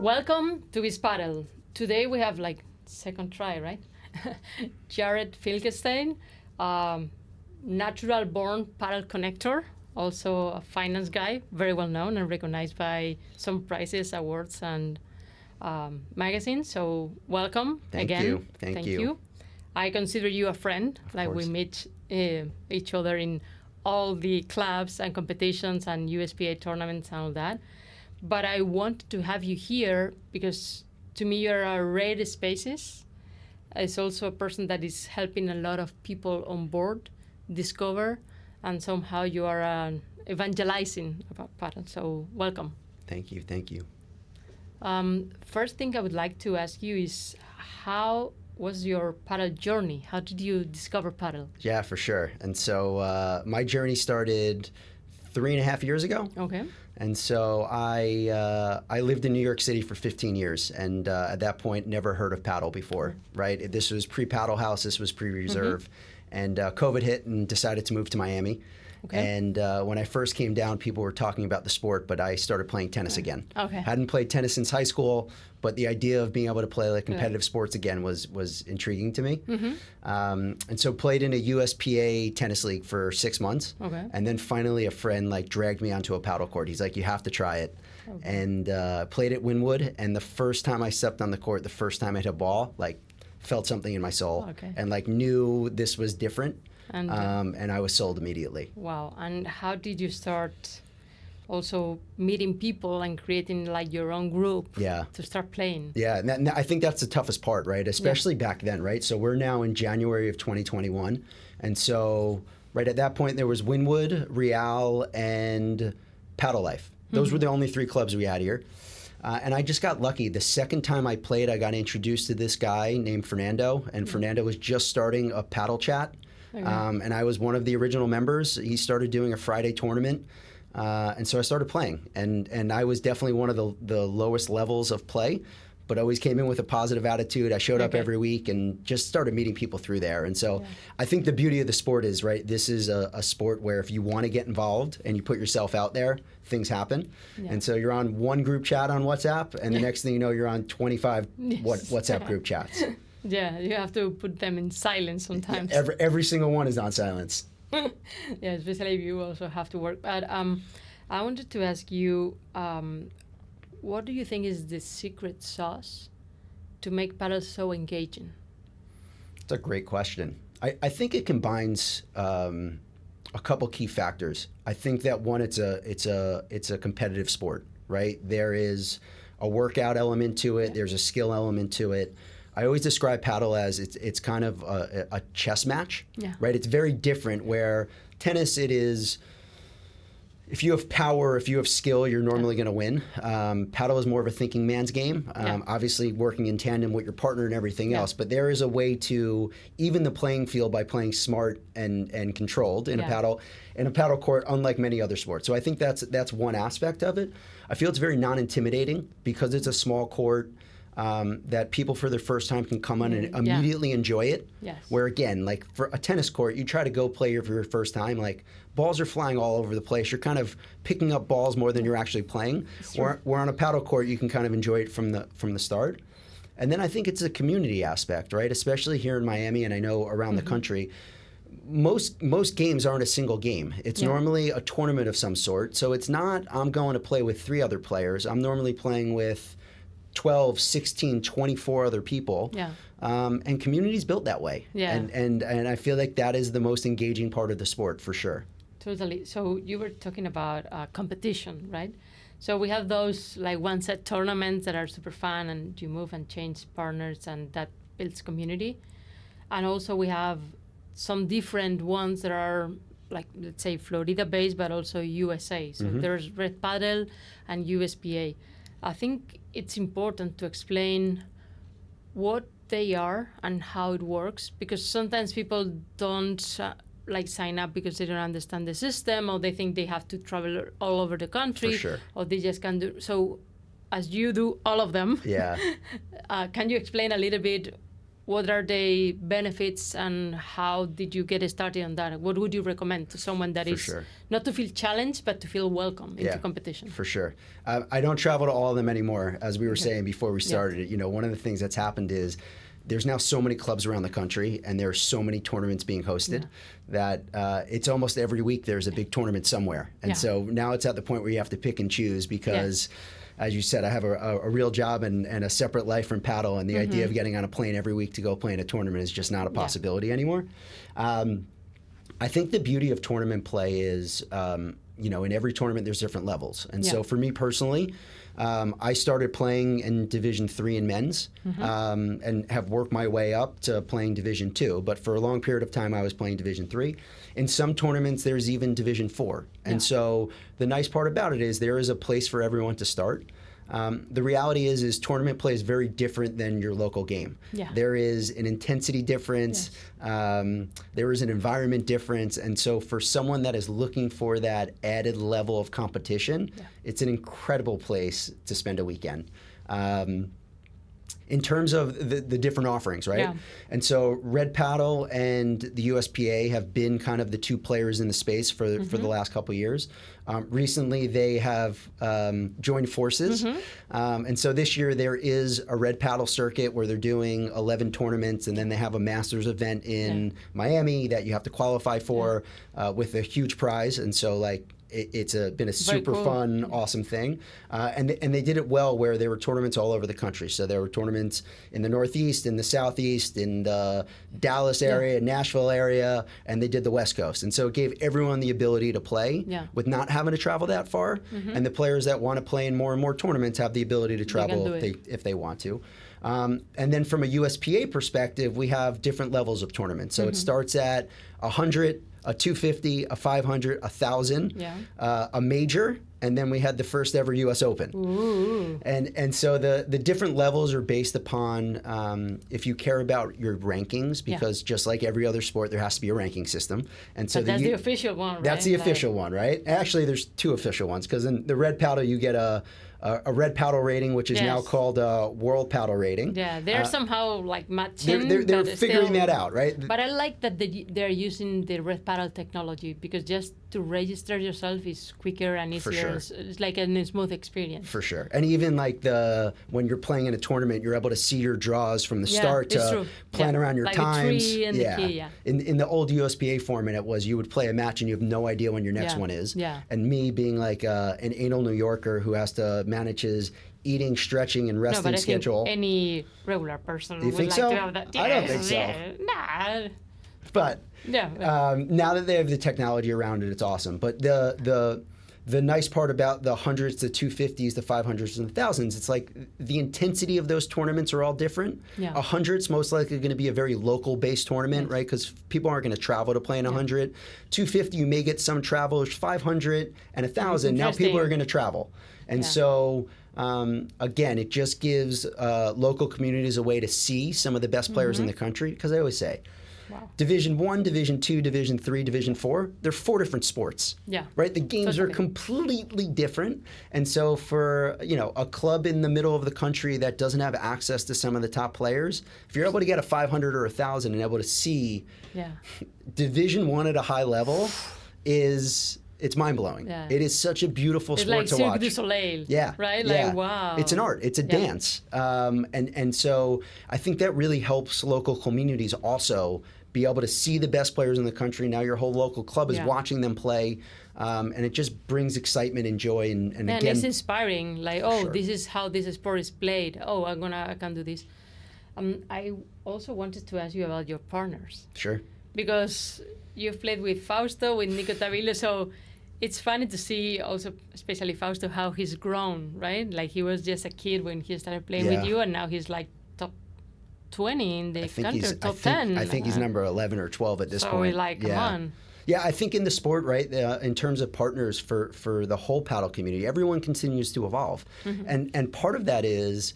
Welcome to this Padel. Today we have second try, right? Jared Finkelstein, natural born Padel connector, also a finance guy, very well known and recognized by some prizes, awards, and magazines. So welcome again. Thank you. I consider you a friend. We meet each other in all the clubs and competitions and USPA tournaments and all that. But I want to have you here because to me you're a rare species. It's also a person that is helping a lot of people on board discover, and somehow you are evangelizing about Padel. So welcome. Thank you. First thing I would like to ask you is, how was your Padel journey? How did you discover Padel? Yeah, for sure. And so my journey started 3.5 years ago. Okay. And so I lived in New York City for 15 years, and at that point never heard of Padel before, right? This was pre-Padel House, this was pre-reserve, and COVID hit and decided to move to Miami. Okay. And when I first came down, people were talking about the sport, but I started playing tennis again. Okay. Hadn't played tennis since high school, but the idea of being able to play competitive sports again was intriguing to me. And so played in a USPA tennis league for 6 months. Okay. And then finally a friend dragged me onto a paddle court. He's like, you have to try it. Okay. And played at Wynwood, and the first time I stepped on the court, the first time I hit a ball, felt something in my soul. Okay. And knew this was different. And I was sold immediately. Wow. And how did you start also meeting people and creating your own group to start playing? Yeah, and I think that's the toughest part, right? Especially back then, right? So we're now in January of 2021. And so right at that point, there was Wynwood, Real, and Paddle Life. Those were the only 3 clubs we had here. And I just got lucky. The second time I played, I got introduced to this guy named Fernando. And Fernando was just starting a paddle chat. Okay. And I was one of the original members. He started doing a Friday tournament. And so I started playing. And I was definitely one of the lowest levels of play, but always came in with a positive attitude. I showed up every week and just started meeting people through there. And so I think the beauty of the sport is, right, this is a sport where if you want to get involved and you put yourself out there, things happen. Yeah. And so you're on one group chat on WhatsApp, and the next thing you know, you're on 25 WhatsApp group chats. Yeah, you have to put them in silence sometimes. Yeah, every single one is on silence. Yeah, especially if you also have to work. But I wanted to ask you, what do you think is the secret sauce to make Padel so engaging? It's a great question. I think it combines a couple key factors. I think that one, it's a competitive sport, right? There is a workout element to it. There's a skill element to it. I always describe Padel as it's kind of a chess match, right? It's very different. Where tennis, it is, if you have power, if you have skill, you're normally going to win. Padel is more of a thinking man's game, obviously working in tandem with your partner and everything else. But there is a way to even the playing field by playing smart and controlled in a paddle court, unlike many other sports. So I think that's one aspect of it. I feel it's very non-intimidating because it's a small court. That people for their first time can come on and immediately enjoy it. Yes. Where again, for a tennis court, you try to go play for your first time, balls are flying all over the place. You're kind of picking up balls more than you're actually playing. Where on a paddle court, you can kind of enjoy it from the start. And then I think it's a community aspect, right? Especially here in Miami, and I know around the country, most games aren't a single game. It's normally a tournament of some sort. So it's not, I'm going to play with 3 other players. I'm normally playing with 12, 16, 24 other people. Yeah. And community's built that way. Yeah. And I feel like that is the most engaging part of the sport, for sure. Totally. So you were talking about competition, right? So we have those one-set tournaments that are super fun, and you move and change partners, and that builds community. And also we have some different ones that are let's say Florida-based, but also USA. So there's Red Padel and USPA. I think it's important to explain what they are and how it works, because sometimes people don't sign up because they don't understand the system, or they think they have to travel all over the country. For sure. Or they just can't do. So as you do all of them, can you explain a little bit what are the benefits and how did you get started on that? What would you recommend to someone that For is sure. not to feel challenged, but to feel welcome into Yeah, competition? For sure. I don't travel to all of them anymore, as we were saying before we started it. You know, one of the things that's happened is there's now so many clubs around the country, and there are so many tournaments being hosted that it's almost every week there's a big tournament somewhere. And so now it's at the point where you have to pick and choose because as you said, I have a real job and a separate life from Padel, and the idea of getting on a plane every week to go play in a tournament is just not a possibility anymore. I think the beauty of tournament play is, you know, in every tournament there's different levels. And so for me personally, I started playing in Division III in men's and have worked my way up to playing Division II. But for a long period of time, I was playing Division III. In some tournaments, there's even Division IV. And so the nice part about it is there is a place for everyone to start. The reality is tournament play is very different than your local game. There is an intensity difference. There is an environment difference. And so for someone that is looking for that added level of competition, it's an incredible place to spend a weekend. In terms of the different offerings, right? And so Red Padel and the USPA have been kind of the two players in the space for the last couple of years. Recently, they have joined forces. And so this year, there is a Red Padel circuit where they're doing 11 tournaments, and then they have a Masters event in Miami that you have to qualify for with a huge prize. And so, like, it's been a super fun, awesome thing. And they did it well where there were tournaments all over the country. So there were tournaments in the Northeast, in the Southeast, in the Dallas area, Nashville area, and they did the West Coast. And so it gave everyone the ability to play with not having to travel that far. And the players that want to play in more and more tournaments have the ability to travel if they want to. And then from a USPA perspective, we have different levels of tournaments. So it starts at 100, a 250, a 500, 1,000, a major, and then we had the first ever U.S. Open. And so the different levels are based upon if you care about your rankings, because just like every other sport, there has to be a ranking system. And so that's the official one, right? That's the official one, right? Actually, there's two official ones, because in the Red Padel, you get a Red Padel rating, which is now called World Padel rating. Yeah, they're somehow like matching. They're figuring that out, right? But I like that they're using the Red Padel technology, because just to register yourself is quicker and easier. Sure. It's like a smooth experience. For sure. And even like when you're playing in a tournament, you're able to see your draws from the start to plan around your times. The tree and the key, In the old USPA format, it was you would play a match and you have no idea when your next one is. And me being like an anal New Yorker who has to manage his eating, stretching, and resting schedule. Think any regular person you would think like so? to have that. I don't think so. Nah. But now that they have the technology around it, it's awesome. But the nice part about the hundreds, the 250s, the 500s, and the thousands, it's like the intensity of those tournaments are all different. 100's most likely going to be a very local-based tournament, right? Because people aren't going to travel to play in 100. 250, you may get some travelers. 500 and 1,000, now people are going to travel. And so, again, it just gives local communities a way to see some of the best players in the country. Because I always say, Division I, Division II, Division III, Division IV, they're 4 different sports. Right? The games are completely different. And so for, a club in the middle of the country that doesn't have access to some of the top players, if you're able to get a 500 or 1,000 and able to see Division I at a high level it's mind-blowing. It is such a beautiful sport to watch. It's like Cirque du Soleil, right? Yeah. Like, wow. It's an art. It's a dance. And so I think that really helps local communities also be able to see the best players in the country. Now your whole local club is watching them play, and it just brings excitement and joy. And again, it's inspiring. Like, this is how this sport is played. Oh, I can do this. I also wanted to ask you about your partners. Sure. Because you've played with Fausto, with Nico Tavillo, so it's funny to see also, especially Fausto, how he's grown, right? Like he was just a kid when he started playing with you, and now he's like top 20 in the country, top 10. I think he's number 11 or 12 at this point. So we're like, come on. Yeah, I think in the sport, right, in terms of partners for the whole paddle community, everyone continues to evolve. And part of that is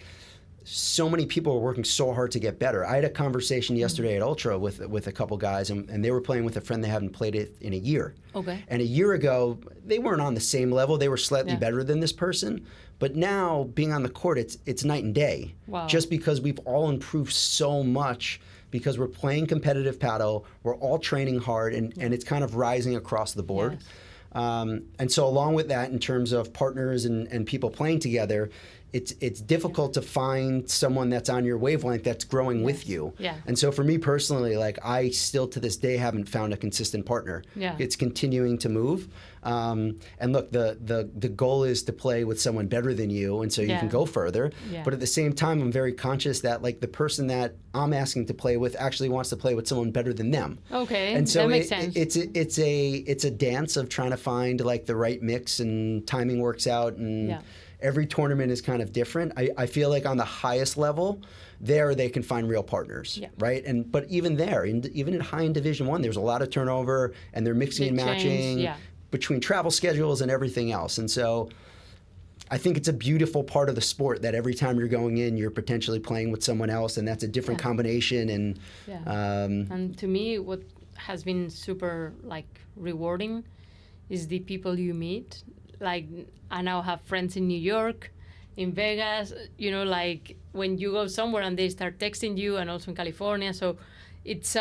so many people are working so hard to get better. I had a conversation yesterday at Ultra with a couple guys, and they were playing with a friend they haven't played it in a year. Okay. And a year ago, they weren't on the same level. They were slightly better than this person. But now, being on the court, it's night and day. Wow. Just because we've all improved so much, because we're playing competitive paddle, we're all training hard, and it's kind of rising across the board. Yes. And so along with that, in terms of partners and people playing together, it's difficult to find someone that's on your wavelength that's growing with you. Yeah. And so for me personally, like, I still to this day haven't found a consistent partner. Yeah. It's continuing to move. And look, the goal is to play with someone better than you, and so you can go further. Yeah. But at the same time, I'm very conscious that, like, the person that I'm asking to play with actually wants to play with someone better than them. Okay, and so that makes sense. It's a dance of trying to find, like, the right mix, and timing works out, and every tournament is kind of different. I feel like on the highest level, there they can find real partners, right? But even there, even in high in Division I, there's a lot of turnover, and they're mixing and matching between travel schedules and everything else. And so I think it's a beautiful part of the sport that every time you're going in, you're potentially playing with someone else, and that's a different combination. And and to me, what has been super, like, rewarding is the people you meet. Like, I now have friends in New York, in Vegas, you know, like, when you go somewhere and they start texting you, and also in California. So it's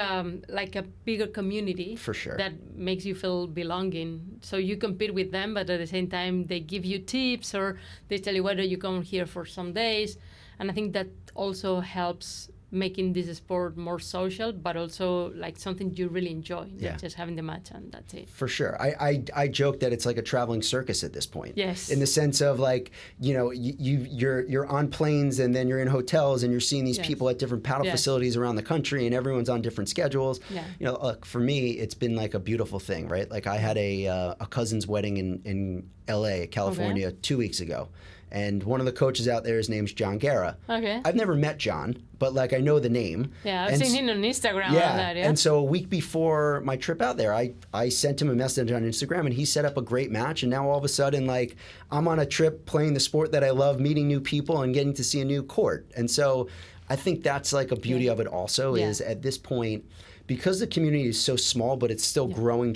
like a bigger community. For sure. That makes you feel belonging. So you compete with them, but at the same time, they give you tips, or they tell you whether you come here for some days. And I think that also helps making this sport more social, but also, like, something you really enjoy, not just having the match and that's it. For sure. I joke that it's like a traveling circus at this point. Yes. In the sense of, like, you know, you're on planes, and then you're in hotels, and you're seeing these people at different paddle facilities around the country, and everyone's on different schedules. Yeah. You know, look, for me, it's been like a beautiful thing, right? Like, I had a cousin's wedding in LA, California, 2 weeks ago. And one of the coaches out there, his name's John Guerra. Okay. I've never met John, but, like, I know the name. Yeah, I've seen him on Instagram. Yeah. And so a week before my trip out there, I sent him a message on Instagram, and he set up a great match. And now all of a sudden, like, I'm on a trip playing the sport that I love, meeting new people, and getting to see a new court. And so I think that's, like, a beauty of it also is, at this point, because the community is so small, but it's still growing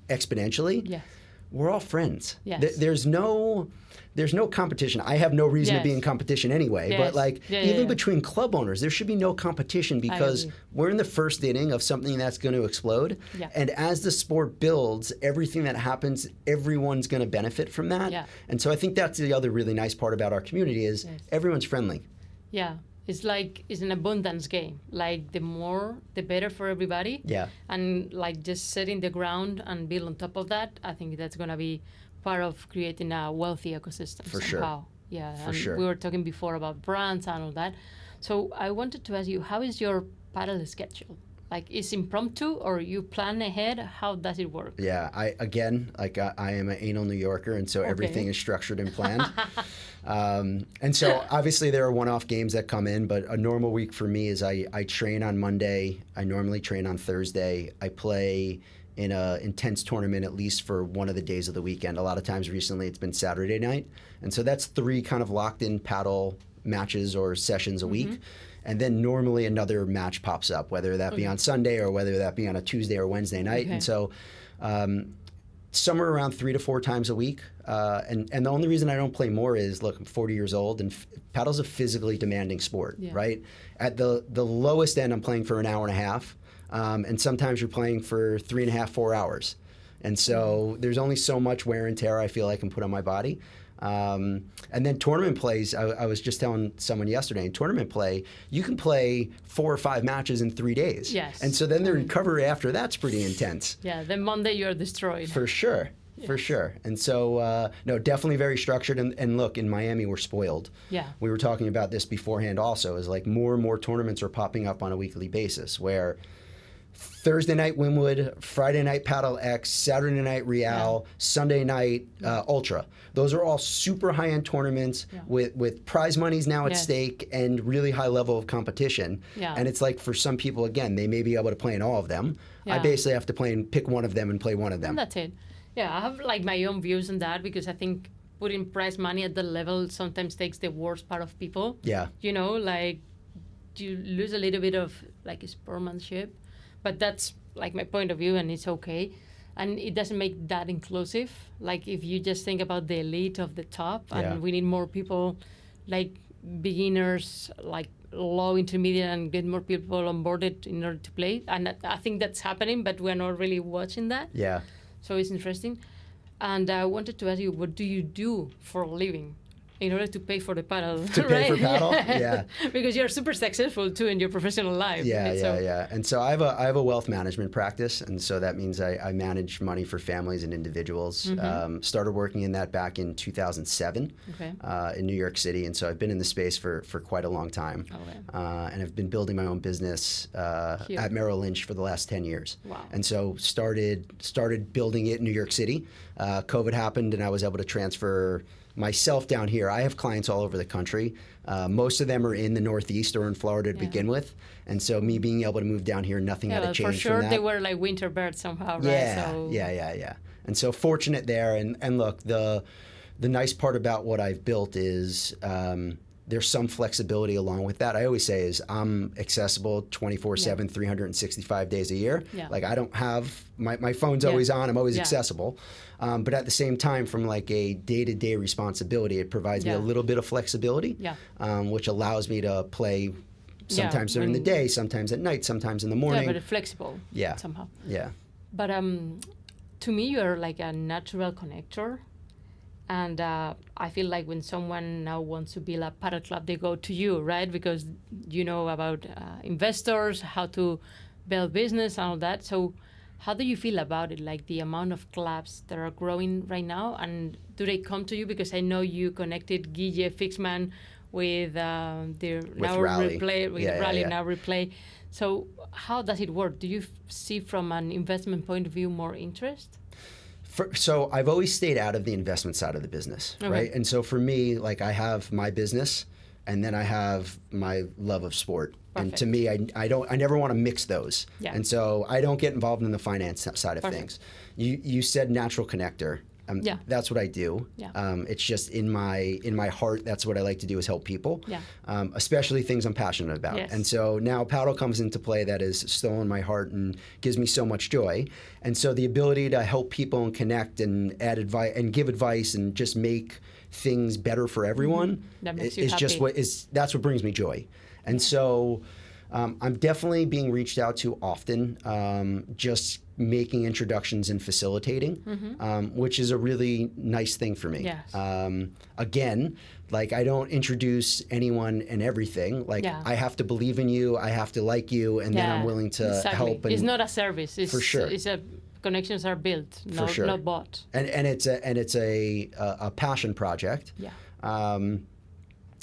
exponentially, we're all friends. Yes. There's no competition. I have no reason to be in competition anyway. But, like, even between club owners, there should be no competition, because we're in the first inning of something that's going to explode. And as the sport builds, everything that happens, everyone's going to benefit from that. And so I think that's the other really nice part about our community is everyone's friendly. Yeah. It's like, it's an abundance game. Like, the more, the better for everybody. Yeah. And, like, just setting the ground and build on top of that, I think that's going to be part of creating a wealthy ecosystem. For somehow. sure. Yeah. For and sure. We were talking before about brands and all that. So I wanted to ask you, how is your paddle schedule? Like, is impromptu, or you plan ahead? How does it work? Yeah, I am an anal New Yorker, and so everything is structured and planned. And so obviously there are one-off games that come in, but a normal week for me is I train on Monday. I normally train on Thursday. I play in an intense tournament at least for one of the days of the weekend. A lot of times recently it's been Saturday night. And so that's 3 kind of locked-in paddle matches or sessions a week. And then normally another match pops up, whether that be on Sunday or whether that be on a Tuesday or Wednesday night. And so somewhere around 3 to 4 times a week. And the only reason I don't play more is, look, I'm 40 years old, and paddle's a physically demanding sport, right? At the lowest end, I'm playing for an hour and a half. And sometimes you're playing for 3.5, 4 hours. And so there's only so much wear and tear I feel I can put on my body. And then tournament plays, I was just telling someone yesterday, in tournament play, you can play 4 or 5 matches in 3 days. Yes. And so then the recovery after that's pretty intense. Yeah, then Monday you're destroyed. For sure. Yes. For sure. And so, no, definitely very structured. And look, in Miami, we're spoiled. Yeah. We were talking about this beforehand also, is like more and more tournaments are popping up on a weekly basis, where Thursday night Wynwood, Friday night Padel X, Saturday night Real, Sunday night Ultra. Those are all super high-end tournaments with prize monies now at stake and really high level of competition. Yeah. And it's like, for some people, again, they may be able to play in all of them. Yeah. I basically have to pick one of them and play one of them. And that's it. Yeah, I have, like, my own views on that, because I think putting prize money at the level sometimes takes the worst part of people. Yeah. You know, like you lose a little bit of like sportsmanship, but that's like my point of view, and it's okay. And it doesn't make that inclusive. Like if you just think about the elite of the top, and we need more people like beginners, like low, intermediate, and get more people onboarded in order to play. And I think that's happening, but we're not really watching that. Yeah. So it's interesting. And I wanted to ask you, what do you do for a living in order to pay for the paddle? To pay for paddle? Yeah. Because you're super successful too in your professional life. Yeah, right? yeah. And so I have a wealth management practice, and so that means I manage money for families and individuals. Started working in that back in 2007 in New York City, and so I've been in the space for quite a long time. And I've been building my own business at Merrill Lynch for the last 10 years. Wow. And so started building it in New York City. COVID happened, and I was able to transfer myself down here. I have clients all over the country. Most of them are in the Northeast or in Florida to begin with. And so me being able to move down here, nothing had to change for sure from that. They were like winter birds somehow, right? Yeah. And so fortunate there. And look, the nice part about what I've built is there's some flexibility along with that. I always say is I'm accessible 24/7, 365 days a year. Yeah. Like I don't have, my phone's always on, I'm always accessible. But at the same time, from like a day-to-day responsibility, it provides me a little bit of flexibility, which allows me to play sometimes during the day, sometimes at night, sometimes in the morning. Yeah, but flexible somehow. Yeah. But to me, you're like a natural connector. And I feel like when someone now wants to build a paddle club, they go to you, right? Because you know about investors, how to build business and all that. So how do you feel about it? Like the amount of clubs that are growing right now? And do they come to you? Because I know you connected Guille Fixman with their now Rally. Replay, with Rally, now Replay. So how does it work? Do you see from an investment point of view more interest? So I've always stayed out of the investment side of the business, right? And so for me, like I have my business, and then I have my love of sport. And to me, I never want to mix those. Yeah. And so I don't get involved in the finance side of things. You said natural connector. That's what I do. Yeah. It's just in my heart. That's what I like to do is help people, especially things I'm passionate about. Yes. And so now Padel comes into play that has stolen my heart and gives me so much joy. And so the ability to help people and connect and add advice and give advice and just make things better for everyone is just that's what brings me joy. And so I'm definitely being reached out to often, just making introductions and facilitating, which is a really nice thing for me. Yes. Again, like I don't introduce anyone and everything. Like I have to believe in you, I have to like you, and then I'm willing to help. And it's not a service. It's, for sure. It's connections are built, not bought. And it's a passion project. Yeah.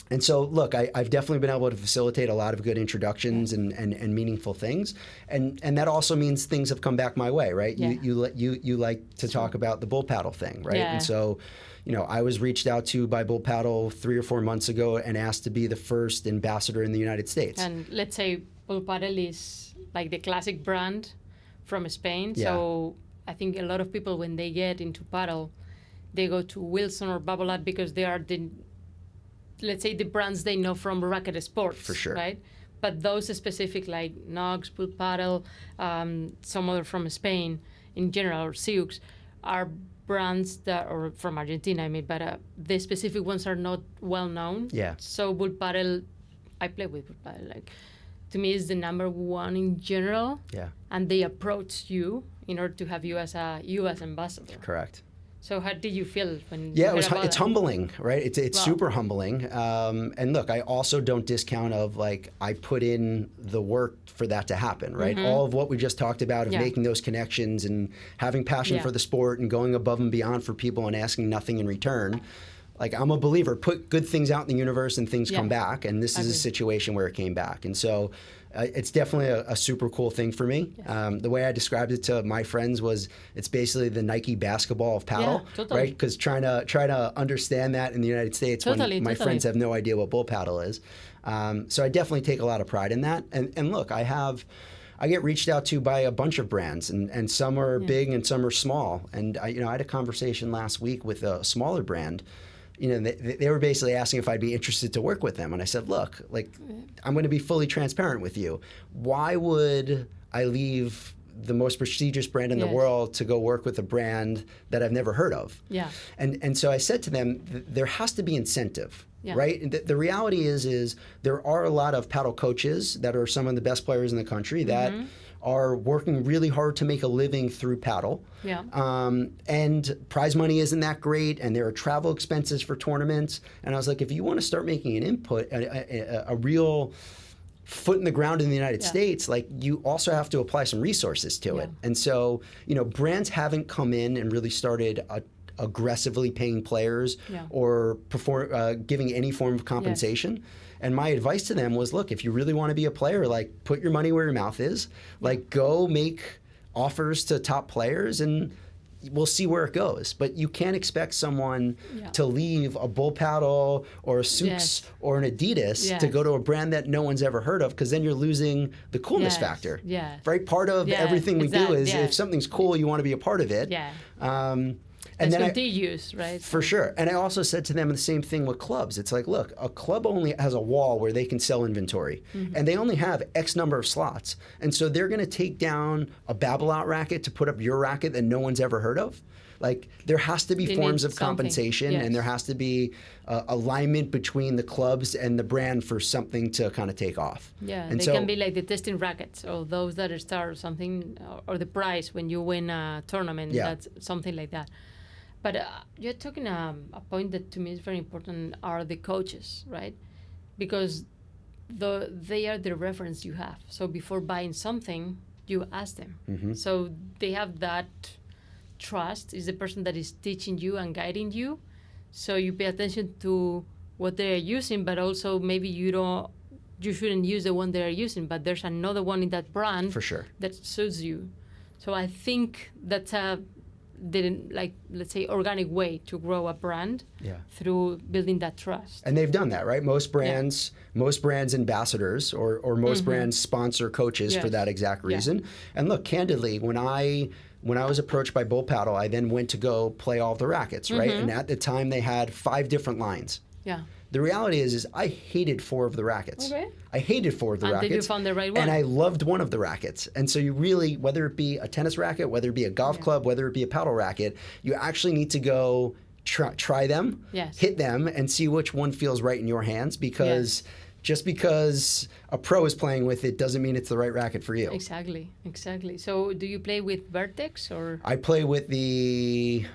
And so, look, I've definitely been able to facilitate a lot of good introductions and meaningful things, and that also means things have come back my way, right? Yeah. You like to talk about the Bullpadel thing, right? Yeah. And so, I was reached out to by Bullpadel 3 or 4 months ago and asked to be the first ambassador in the United States. And let's say Bullpadel is like the classic brand from Spain, so I think a lot of people when they get into paddle, they go to Wilson or Babolat because they are let's say the brands they know from racket sports, for sure, right? But those specific like Nox, Bullpadel, some other from Spain in general, or Siux, are brands that, or from Argentina, I mean, but the specific ones are not well known. Yeah. So Bullpadel, I play with Bullpadel, like to me is the number one in general. Yeah. And they approach you in order to have you as a U.S. ambassador. Correct. So how did you feel when you heard about it's humbling, right? It's super humbling. And look, I also don't discount of like I put in the work for that to happen, right? All of what we just talked about of making those connections and having passion for the sport and going above and beyond for people and asking nothing in return. Like I'm a believer, put good things out in the universe and things come back. And this is a situation where it came back. And so it's definitely a super cool thing for me. Yes. The way I described it to my friends was it's basically the Nike basketball of paddle, right? Because trying to understand that in the United States when my friends have no idea what Bullpadel is. So I definitely take a lot of pride in that. And look, I get reached out to by a bunch of brands, and some are big and some are small. And I had a conversation last week with a smaller brand they were basically asking if I'd be interested to work with them. And I said, look, like, I'm going to be fully transparent with you. Why would I leave the most prestigious brand in the world to go work with a brand that I've never heard of? Yeah. And so I said to them, there has to be incentive. Yeah. Right? And the reality is there are a lot of paddle coaches that are some of the best players in the country that are working really hard to make a living through paddle. Yeah. And prize money isn't that great, and there are travel expenses for tournaments. And I was like, if you want to start making an input, a real foot in the ground in the United States, like, you also have to apply some resources to it. And so, brands haven't come in and really started aggressively paying players or giving any form of compensation. And my advice to them was, look, if you really want to be a player, like, put your money where your mouth is. Like, go make offers to top players, and we'll see where it goes. But you can't expect someone to leave a Bullpadel or a Sux or an Adidas to go to a brand that no one's ever heard of, because then you're losing the coolness factor. Right? Part of everything we do is if something's cool, you want to be a part of it. And then contagious, right? For sure. And I also said to them the same thing with clubs. It's like, look, a club only has a wall where they can sell inventory, and they only have X number of slots. And so they're going to take down a Babolat racket to put up your racket that no one's ever heard of. Like, there has to be forms of compensation, and there has to be alignment between the clubs and the brand for something to kind of take off. Yeah, and they can be like the testing rackets, or those that start or something, or the prize when you win a tournament. That's something like that. But you're talking a point that to me is very important, are the coaches, right? Because they are the reference you have. So before buying something, you ask them. So they have that trust, is the person that is teaching you and guiding you. So you pay attention to what they're using, but also maybe you shouldn't use the one they're using, but there's another one in that brand for sure that suits you. So I think that's let's say, organic way to grow a brand through building that trust. And they've done that, right? Most brands ambassadors or most brands sponsor coaches for that exact reason. And look, candidly, when I was approached by Bullpadel, I then went to go play all of the rackets, right? And at the time they had 5 different lines. The reality is I hated 4 of the rackets. I hated 4 of the rackets. Until you found the right one. And I loved one of the rackets. And so you really, whether it be a tennis racket, whether it be a golf club, whether it be a paddle racket, you actually need to go try them, hit them, and see which one feels right in your hands, because just because a pro is playing with it doesn't mean it's the right racket for you. Exactly. So do you play with Vertex or? I play with the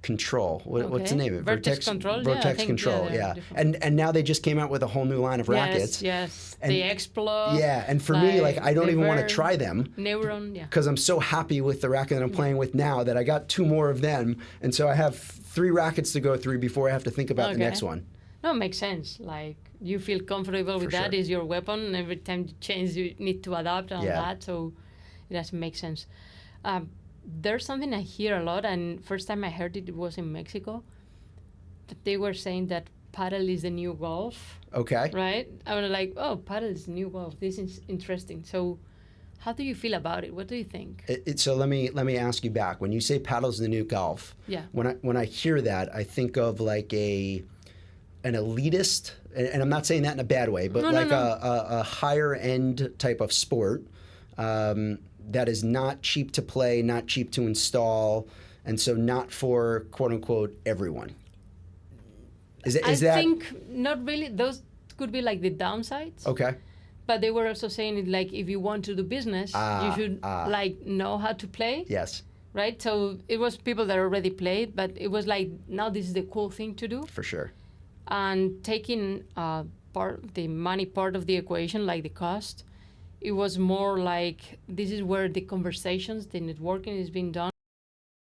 Control. What's the name of it? Vertex Control. Vertex Control. And now they just came out with a whole new line of rackets. Yes. And the Explode. Yeah, and for me, like, I don't even want to try them. Neuron. Because I'm so happy with the racket that I'm playing with now that I got 2 more of them, and so I have 3 rackets to go through before I have to think about the next one. No, it makes sense. Like, you feel comfortable with that. Is your weapon. Every time you change, you need to adapt on that. So it doesn't make sense. There's something I hear a lot, and first time I heard it was in Mexico, that they were saying that Padel is the new golf. Okay. Right? I was like, oh, Padel is the new golf. This is interesting. So how do you feel about it? What do you think? So let me ask you back. When you say Padel's the new golf, when I hear that, I think of like an elitist, and I'm not saying that in a bad way, but a higher end type of sport. That is not cheap to play, not cheap to install, and so not for, quote unquote, everyone. I think not really. Those could be like the downsides. Okay. But they were also saying it like, if you want to do business, you should like know how to play. Yes. Right? So it was people that already played, but it was like, now this is the cool thing to do. For sure. And taking the money part of the equation, like the cost, it was more like, this is where the conversations, the networking is being done.